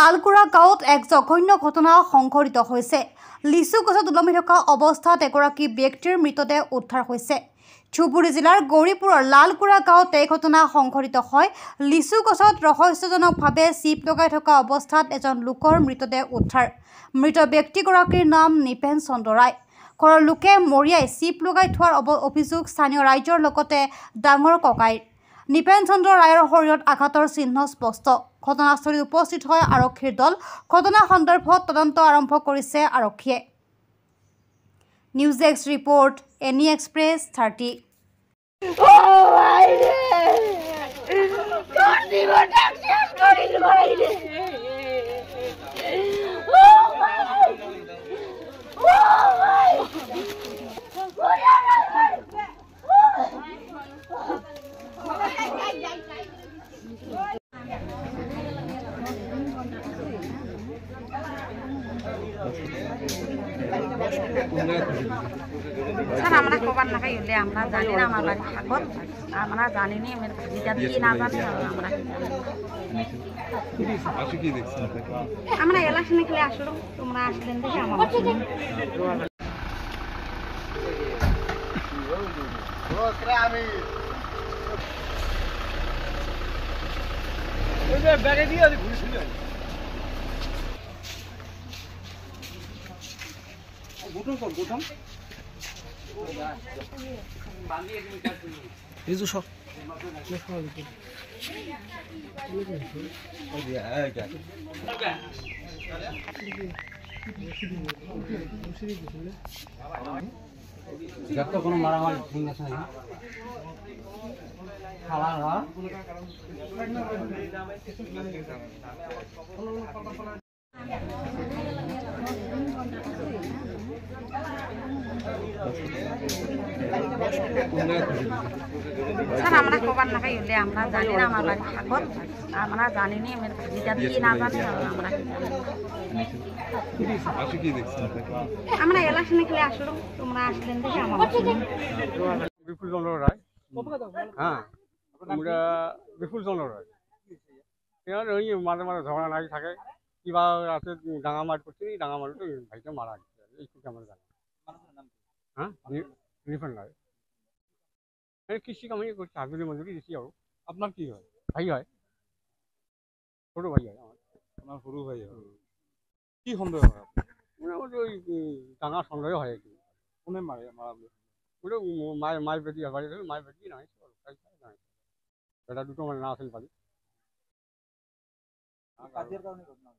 লালকুৰা গাঁৱত এক জঘন্য ঘটনা সংঘটিত হৈছে। লিচু গছত ওলমি থকা অৱস্থাত এগৰাকী ব্যক্তিৰ মৃতদেহ উদ্ধাৰ হৈছে। ধুবুৰী জিলাৰ গৌৰীপুৰৰ লালকুৰা গাঁৱত এই ঘটনা সংঘটিত হয়। লিচু গছত ৰহস্যজনকভাৱে চিপ লগাই থকা অৱস্থাত এজন লোকৰ মৃতদেহ উদ্ধাৰ। মৃত ব্যক্তিগৰাকীৰ নাম নিপেন চন্দ্ৰ ৰায়। ঘৰৰ লোকে মৰিয়াই চিপ লগাই থোৱাৰ অভিযোগ স্থানীয় ৰাইজৰ লগতে ডাঙৰ ককাইৰ। নিপেন চন্দ্ৰ ৰায়ৰ শৰীৰত আঘাতৰ চিহ্ন স্পষ্ট। ঘটনাস্থলীত উপস্থিত হয় আৰক্ষীৰ দল। ঘটনা সন্দৰ্ভত তদন্ত আৰম্ভ কৰিছে আৰক্ষীয়ে। News desk report, any express 30। Sir আমরা কবার না পাই হলে আমরা জানি না আমার বাড়ি ঠাকুর আমরা জানি না আমার ভাজিটা কি না জানি আমরা ইলেকশনে খেলে আসলো তোমরা আসলেন দেখে আমার ব্যাগে দিয়ে ঘুরে গোটন কর গোটন রিজু সব যত কোনো মারামারি ঠিক আছে না খালা না স্যার আমরা কবার না পাই হলে আমরা জানি না আমার বাড়ি ঠাকুর আমরা জানি না আমার ভাজিটা কি না জানি আমরা ইলেকশনে খেলে আসলো তোমরা আসলেন দেখে আমার বিপুল চন্দ্র রায়। হ্যাঁ আমরা বিপুল চন্দ্র রায়। ওই মাঝে মাঝে ঝগড়া লাগি থাকে কিবা রাতে ডাঙা মার করছি ডাঙা মারতে ভাইটা মারা গেছে এইটুকু আমরা জানি। হ্যাঁ নিপেন রায় কৃষি কামাই করছে হাজুরি মজুরি দিচ্ছি আর আপনার কি হয় ভাই হয় ছোটো ভাই হয় আমার সরু ভাই হয় কি সন্দেহ হয় মোটামুটি ওই ডাঙা সন্দেহ হয় আর কি কোনে মারে মারা ওটা মায়ের বেটি বাড়ি মায়ের বেটি নাই এটা দুটো মানে না আসেন পারি কাজের কারণে ঘটনা